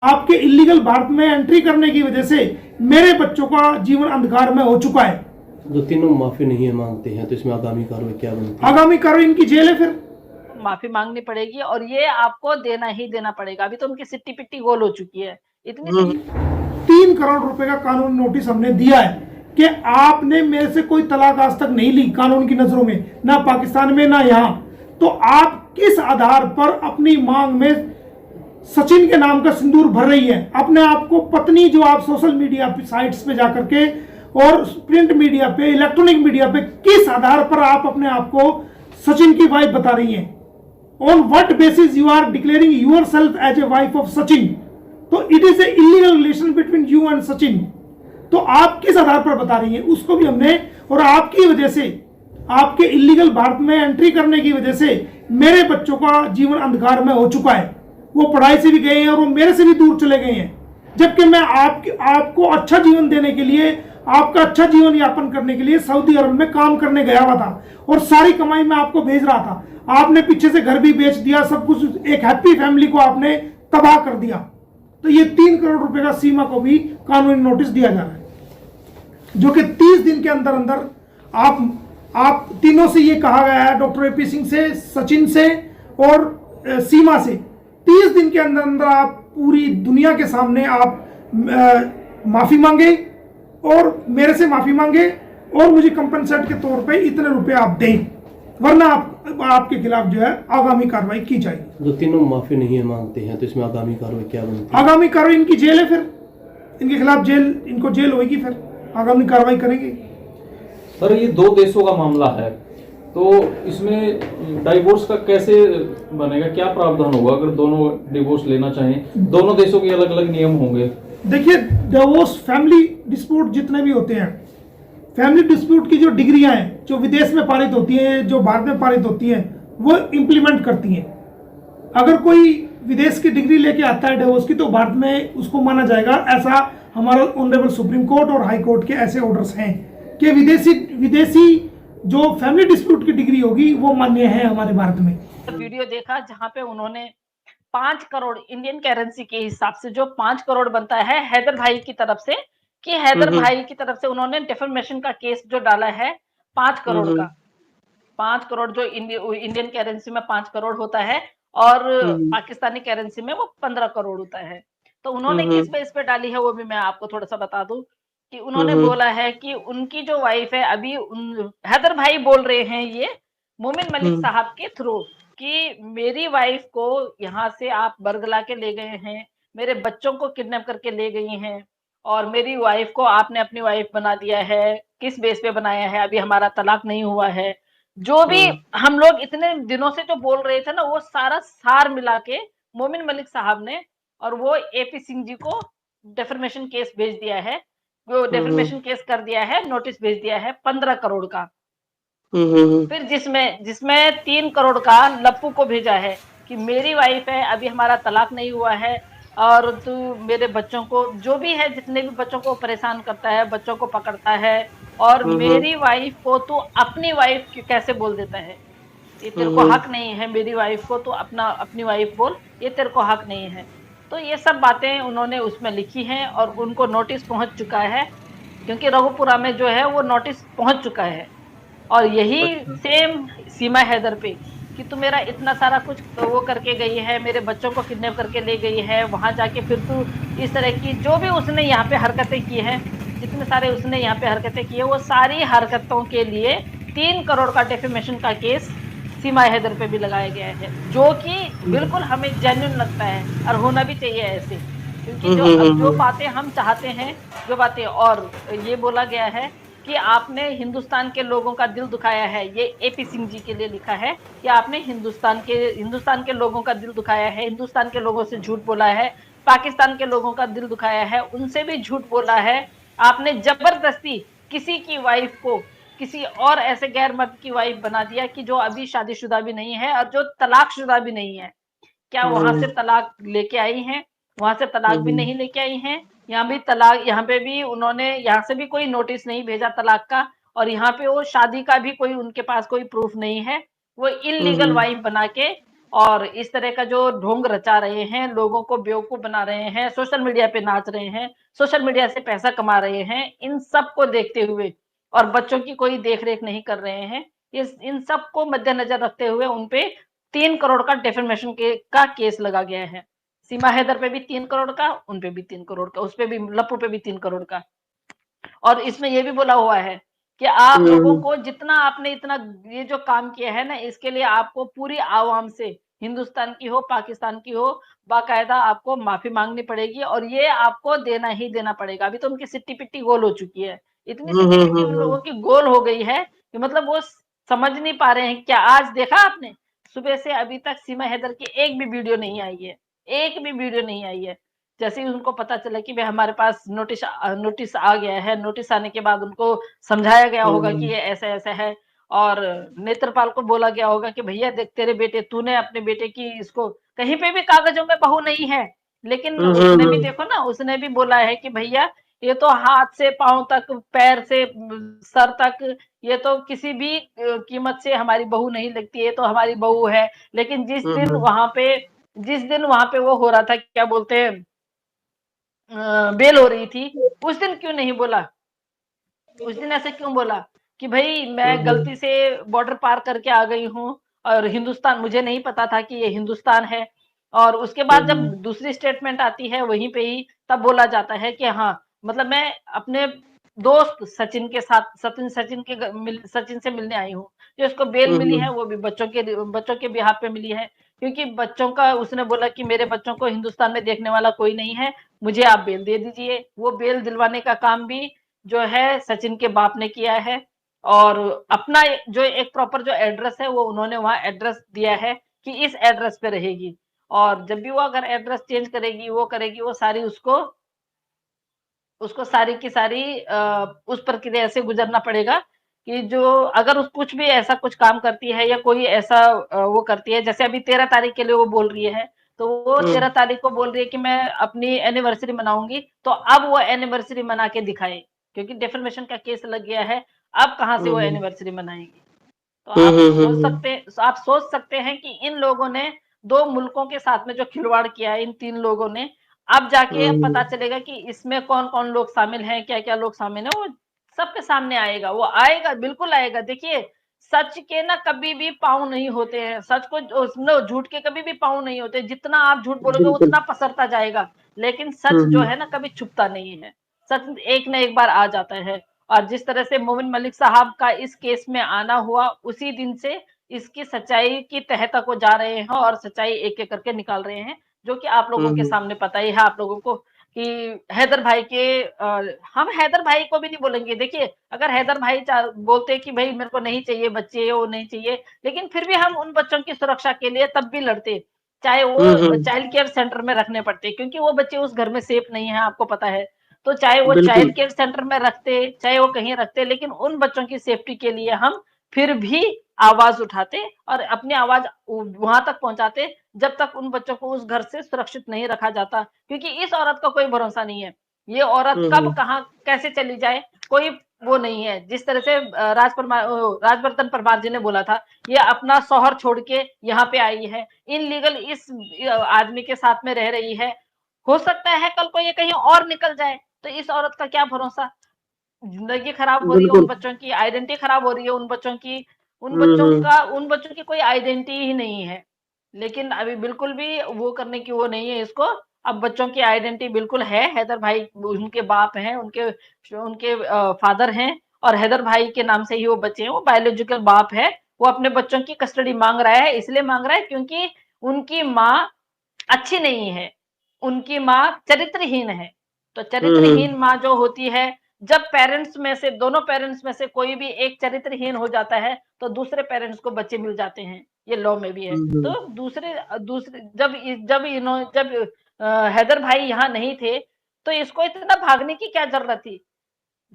आपके इलीगल भारत में एंट्री करने की वजह से मेरे बच्चों का जीवन अंधकार में हो चुका है। जो तीनों माफी नहीं मांगते हैं तो इसमें आगामी कार्रवाई क्या बनती है? आगामी कार्रवाई इनकी जेल है, फिर माफी मांगनी पड़ेगी और ये आपको देना ही देना पड़ेगा। अभी तो उनकी सिट्टी पिट्टी गोल हो चुकी है इतनी सी। 3 करोड़ रुपए का कानूनी नोटिस हमने दिया है कि आपने मेरे से कोई तलाक आज तक नहीं ली, कानून की नजरों में, ना पाकिस्तान में ना यहाँ। तो आप किस आधार पर अपनी मांग में सचिन के नाम का सिंदूर भर रही है? अपने आप को पत्नी, जो आप सोशल मीडिया साइट्स पे जाकर के और प्रिंट मीडिया पे, इलेक्ट्रॉनिक मीडिया पे, किस आधार पर आप अपने आप को सचिन की वाइफ बता रही हैं? On what basis you are declaring yourself as a wife of Sachin? तो it is a illegal relation between you and Sachin. तो आप किस आधार पर बता रही हैं उसको भी हमने, और आपकी वजह से, आपके इलीगल भारत में एंट्री करने की वजह से मेरे बच्चों का जीवन अंधकार में हो चुका है। वो पढ़ाई से भी गए हैं और वो मेरे से भी दूर चले गए हैं, जबकि मैं आपको अच्छा जीवन देने के लिए, आपका अच्छा जीवन यापन करने के लिए सऊदी अरब में काम करने गया हुआ था और सारी कमाई मैं आपको भेज रहा था। आपने पीछे से घर भी बेच दिया, सब कुछ, एक हैप्पी फैमिली को आपने तबाह कर दिया। तो ये 3 करोड़ रुपए का सीमा को भी कानूनी नोटिस दिया जा रहा है, जो कि 30 दिन के अंदर अंदर आप तीनों से ये कहा गया है, डॉक्टर एपी सिंह से, सचिन से और सीमा से, 30 दिन के अंदर अंदर आप पूरी दुनिया के सामने आप माफी मांगे और मेरे से माफी मांगे और मुझे कंपनसेट के तौर पे इतने रुपए आप दें, वरना आपके खिलाफ जो है आगामी कार्रवाई की जाएगी। जो तीनों माफी नहीं मांगते हैं तो इसमें आगामी कार्रवाई क्या बनती है? आगामी कार्रवाई इनकी जेल है, फिर इनके खिलाफ जेल, इनको जेल होगी, फिर आगामी कार्रवाई करेंगे। सर, ये 2 देशों का मामला है, तो इसमें डाइवोर्स का कैसे बनेगा? क्या प्रावधान होगा अगर दोनों डिवोर्स लेना चाहें? दोनों देशों के अलग अलग नियम होंगे। देखिए, डिवोर्स, फैमिली डिस्प्यूट जितने भी होते हैं, फैमिली डिस्प्यूट की जो डिग्रियां हैं, जो विदेश में पारित होती हैं, जो भारत में पारित होती हैं, वो इम्प्लीमेंट करती हैं। अगर कोई विदेश की डिग्री लेके आता है डिवोर्स की, तो भारत में उसको माना जाएगा। ऐसा हमारा ऑनरेबल सुप्रीम कोर्ट और हाई कोर्ट के ऐसे ऑर्डर्स हैं कि विदेशी जो फैमिली डिस्प्यूट की डिग्री होगी वो मान्य है हमारे भारत में। वीडियो देखा जहां पे उन्होंने 5 करोड़ इंडियन करेंसी के हिसाब से जो 5 करोड़ बनता है हैदर भाई की तरफ से, कि हैदर भाई की तरफ से उन्होंने डिफेमेशन का केस जो डाला है 5 करोड़ का, 5 करोड़ जो इंडियन करेंसी में 5 करोड़ होता है और पाकिस्तानी करेंसी में वो 15 करोड़ होता है। तो उन्होंने किस बेस पे डाली है वो भी मैं आपको थोड़ा सा बता दूं कि उन्होंने बोला है कि उनकी जो वाइफ है, अभी हैदर भाई बोल रहे हैं ये मोमिन मलिक साहब के थ्रू कि मेरी वाइफ को यहाँ से आप बरगला के ले गए हैं, मेरे बच्चों को किडनैप करके ले गई हैं और मेरी वाइफ को आपने अपनी वाइफ बना दिया है। किस बेस पे बनाया है? अभी हमारा तलाक नहीं हुआ है। जो भी हम लोग इतने दिनों से जो बोल रहे थे ना, वो सारा सार मिला के मोमिन मलिक साहब ने और वो एपी सिंह जी को डेफर्मेशन केस भेज दिया है, वो डेफर्मेशन केस कर दिया है, नोटिस भेज दिया है 15 करोड़ का। फिर जिसमें 3 करोड़ का लप्पू को भेजा है कि मेरी वाइफ है, अभी हमारा तलाक नहीं हुआ है और तू मेरे बच्चों को, जो भी है, जितने भी बच्चों को परेशान करता है, बच्चों को पकड़ता है और मेरी वाइफ को तू अपनी वाइफ कैसे बोल देता है? ये तेरे को हक नहीं है, मेरी वाइफ को तू अपनी वाइफ बोल, ये तेरे को हक नहीं है। तो ये सब बातें उन्होंने उसमें लिखी हैं और उनको नोटिस पहुंच चुका है, क्योंकि रघुपुरा में जो है वो नोटिस पहुंच चुका है। और यही सेम सीमा हैदर पे कि तू मेरा इतना सारा कुछ वो करके गई है, मेरे बच्चों को किडनैप करके ले गई है, वहां जाके फिर तू इस तरह की जो भी उसने यहाँ पे हरकतें की हैं, जितने सारे उसने यहाँ पे हरकतें की है, वो सारी हरकतों के लिए 3 करोड़ का डेफेमेशन का केस सीमा हैदर पे भी लगाया गया है, जो कि बिल्कुल हमें जेन्युइन लगता है और होना भी चाहिए ऐसे, क्योंकि जो बातें हम चाहते हैं, जो बातें, और ये बोला गया है कि आपने हिंदुस्तान के लोगों का दिल दुखाया है, ये एपी सिंह जी के लिए लिखा है कि आपने हिंदुस्तान के लोगों का दिल दुखाया है, हिंदुस्तान के लोगों से झूठ बोला है, पाकिस्तान के लोगों का दिल दुखाया है, उनसे भी झूठ बोला है। आपने जबरदस्ती किसी की वाइफ को किसी और ऐसे गैर मर्द की वाइफ बना दिया कि जो अभी शादीशुदा भी नहीं है और जो तलाकशुदा भी नहीं है। क्या वहां से तलाक लेके आई हैं? वहां से तलाक भी नहीं लेके आई हैं। यहाँ भी तलाक, यहाँ पे भी उन्होंने, यहाँ से भी कोई नोटिस नहीं भेजा तलाक का, और यहाँ पे वो शादी का भी कोई उनके पास कोई प्रूफ नहीं है। वो इलीगल वाइफ बना के और इस तरह का जो ढोंग रचा रहे हैं, लोगों को बेवकूफ बना रहे हैं, सोशल मीडिया पे नाच रहे हैं, सोशल मीडिया से पैसा कमा रहे हैं, इन सब को देखते हुए और बच्चों की कोई देख-रेख नहीं कर रहे हैं। इस इन सब को मद्देनजर रखते हुए उन पे 3 करोड़ का डिफेमेशन का केस लगा गया है। सीमा हैदर पे भी 3 करोड़ का, उन पे भी 3 करोड़ का, उस पे भी लप्पू पे भी 3 करोड़ का। और इसमें ये भी बोला हुआ है कि आप लोगों को जितना आपने इतना ये जो काम किया है ना, इसके लिए आपको पूरी आवाम से, हिंदुस्तान की हो, पाकिस्तान की हो, बाकायदा आपको माफी मांगनी पड़ेगी और ये आपको देना ही देना पड़ेगा। अभी तो उनकी सिट्टी-पिट्टी गोल हो चुकी है। इतनी सिट्टी-पिट्टी उन लोगों की गोल हो गई है कि मतलब वो समझ नहीं पा रहे हैं। क्या आज देखा आपने? सुबह से अभी तक सीमा हैदर की एक भी वीडियो नहीं आई है। एक भी वीडियो नहीं आई है। जैसे ही उनको पता चला कि भाई हमारे पास नोटिस आ गया है, नोटिस आने के बाद उनको समझाया गया होगा कि ये ऐसा-ऐसा है और नेत्रपाल को बोला गया होगा कि भैया देख तेरे बेटे, तूने अपने बेटे की इसको कहीं पे भी कागजों में बहू नहीं है, लेकिन उसने भी देखो ना, उसने भी बोला है कि भैया ये तो हाथ से पाँव तक, पैर से सर तक, ये तो किसी भी कीमत से हमारी बहू नहीं लगती है, ये तो हमारी बहू है। लेकिन जिस दिन वहां पे वो हो रहा था, क्या बोलते हैं, बेल हो रही थी, उस दिन क्यों नहीं बोला? उस दिन ऐसे क्यों बोला कि भाई मैं गलती से बॉर्डर पार करके आ गई हूँ और हिंदुस्तान, मुझे नहीं पता था कि ये हिंदुस्तान है। और उसके बाद जब दूसरी स्टेटमेंट आती है वहीं पे ही तब बोला जाता है कि हाँ, मतलब मैं अपने दोस्त सचिन के साथ, सचिन से मिलने आई हूँ। जो इसको बेल मिली है वो भी बच्चों के बिहाफ पे मिली है, क्योंकि बच्चों का उसने बोला कि मेरे बच्चों को हिंदुस्तान में देखने वाला कोई नहीं है, मुझे आप बेल दे दीजिए। वो बेल दिलवाने का काम भी जो है सचिन के बाप ने किया है और अपना जो एक प्रॉपर जो एड्रेस है वो उन्होंने वहां एड्रेस दिया है कि इस एड्रेस पे रहेगी। और जब भी वो अगर एड्रेस चेंज करेगी, वो करेगी, वो सारी उसको उसको सारी की सारी उस प्रक्रिया से गुजरना पड़ेगा कि जो अगर उस कुछ भी ऐसा कुछ काम करती है या कोई ऐसा वो करती है, जैसे अभी 13 तारीख के लिए वो बोल रही है, तो वो 13 तारीख को बोल रही है कि मैं अपनी एनिवर्सरी मनाऊंगी, तो अब वो एनिवर्सरी मना के दिखाए, क्योंकि डेफेमेशन का केस लग गया है। अब कहाँ से वो एनिवर्सरी मनाएगी? तो आप सोच सकते हैं कि इन लोगों ने 2 मुल्कों के साथ में जो खिलवाड़ किया है इन 3 लोगों ने, अब जाके पता चलेगा कि इसमें कौन-कौन लोग शामिल हैं, क्या-क्या लोग शामिल हैं, वो सबके सामने आएगा, वो आएगा, बिल्कुल आएगा। देखिए, सच के ना कभी भी पाँव नहीं होते हैं, सच को नो झूठ के कभी भी पाँव नहीं होते, जितना आप झूठ बोलोगे उतना पसरता जाएगा, लेकिन सच जो है ना कभी छुपता नहीं है, सच एक ना एक बार आ जाता है। और जिस तरह से मोमिन मलिक साहब का इस केस में आना हुआ, उसी दिन से इसकी सच्चाई की तह तक वो जा रहे हैं और सच्चाई एक-एक करके निकाल रहे हैं, जो कि आप लोगों के सामने पता ही है आप लोगों को कि हैदर भाई के हम हैदर भाई को भी नहीं बोलेंगे। देखिए, अगर हैदर भाई बोलते कि भाई मेरे को नहीं चाहिए बच्चे, वो नहीं चाहिए, लेकिन फिर भी हम उन बच्चों की सुरक्षा के लिए तब भी लड़ते, चाहे वो चाइल्ड केयर सेंटर में रखने पड़ते, क्योंकि वो बच्चे उस घर में सेफ नहीं है, आपको पता है। तो चाहे वो चाइल्ड केयर सेंटर में रखते, चाहे वो कहीं रखते, लेकिन उन बच्चों की सेफ्टी के लिए हम फिर भी आवाज उठाते और अपनी आवाज वहां तक पहुंचाते जब तक उन बच्चों को उस घर से सुरक्षित नहीं रखा जाता, क्योंकि इस औरत का कोई भरोसा नहीं है। ये औरत कब कहाँ कैसे चली जाए, कोई वो नहीं है। जिस तरह से राजवर्धन परमार जी ने बोला था, ये अपना शौहर छोड़ के यहाँ पे आई है, इनलीगल इस आदमी के साथ में रह रही है, हो सकता है कल को ये कहीं और निकल जाए, तो इस औरत का क्या भरोसा। जिंदगी खराब हो रही है उन बच्चों की, आइडेंटिटी खराब हो रही है उन बच्चों की, उन बच्चों की कोई आइडेंटिटी ही नहीं है। लेकिन अभी बिल्कुल भी वो करने की वो नहीं है इसको। अब बच्चों की आइडेंटिटी बिल्कुल है, हैदर भाई उनके बाप हैं, उनके उनके फादर हैं और हैदर भाई के नाम से ही वो बच्चे हैं, वो बायोलॉजिकल बाप है। वो अपने बच्चों की कस्टडी मांग रहा है, इसलिए मांग रहा है क्योंकि उनकी माँ अच्छी नहीं है, उनकी माँ चरित्रहीन है। तो चरित्रहीन माँ जो होती है, जब पेरेंट्स में से, दोनों पेरेंट्स में से कोई भी एक चरित्रहीन हो जाता है, तो दूसरे पेरेंट्स को बच्चे मिल जाते हैं, ये लॉ में भी है। तो दूसरे दूसरे जब हैदर भाई यहाँ नहीं थे, तो इसको इतना भागने की क्या जरूरत थी।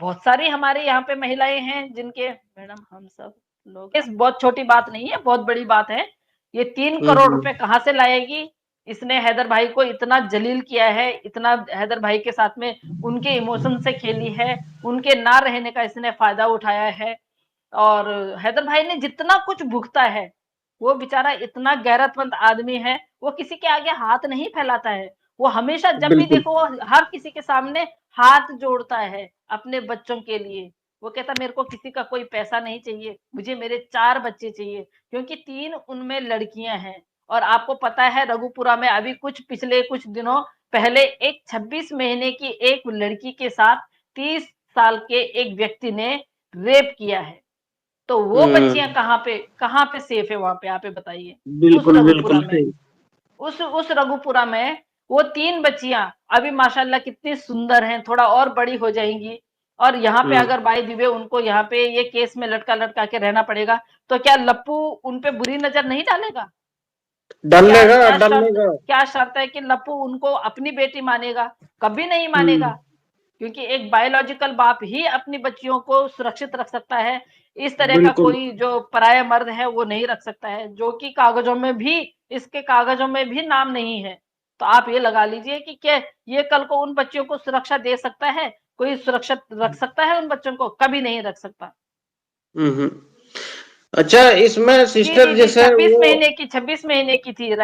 बहुत सारी हमारे यहाँ पे महिलाएं हैं जिनके, मैडम हम सब लोग, इस बहुत छोटी बात नहीं है, बहुत बड़ी बात है। ये 3 करोड़ रुपए कहाँ से लाएगी? इसने हैदर भाई को इतना जलील किया है, इतना हैदर भाई के साथ में उनके इमोशन से खेली है, उनके ना रहने का इसने फायदा उठाया है। और हैदर भाई ने जितना कुछ भुगता है, वो बेचारा इतना गैरतमंद आदमी है, वो किसी के आगे हाथ नहीं फैलाता है। वो हमेशा जब भी बिल्कुल। देखो वो हर किसी के सामने हाथ जोड़ता है अपने बच्चों के लिए। वो कहता मेरे को किसी का कोई पैसा नहीं चाहिए, मुझे मेरे 4 बच्चे चाहिए क्योंकि 3 उनमें लड़कियाँ हैं। और आपको पता है रघुपुरा में अभी पिछले कुछ दिनों पहले एक 26 महीने की एक लड़की के साथ 30 साल के एक व्यक्ति ने रेप किया है। तो वो बच्चियाँ कहाँ पे सेफ है वहाँ पे आप ही बताइए? उस बिल्कुल रघुपुरा बिल्कुल में। सही। उस रघुपुरा में वो 3 बच्चियाँ अभी माशाल्लाह कितनी सुंदर हैं, थोड़ा और बड़ी हो जाएँगी और यहाँ पे हम्म। अगर बाय द वे उनको यहाँ पे ये केस में लटका-लटका के रहना पड़ेगा, तो क्या लप्पू उन पे बुरी नज़र नहीं डालेगा? क्या डालेगा क्या शर्त डालेगा। क्या शर्त है कि लप्पू उनको अपनी बेटी मानेगा? कभी नहीं मानेगा। हम्म। क्योंकि एक बायोलॉजिकल बाप ही अपनी बच्चियों को सुरक्षित रख सकता है। इस तरह का बिल्कुल। कोई जो पराया मर्द है वो नहीं रख सकता है, जो कि इसके कागज़ों में भी नाम नहीं है। तो आप ये लगा लीजिए कि क्या ये कल को उन बच्चियों को सुरक्षा दे सकता है? कोई सुरक्षित रख सकता है उन बच्चों को? कभी नहीं रख सकता। हम्म। अच्छा, इसमें जी, सिस्टर जी, जी, जैसे वो 26 महीने की थी राइट।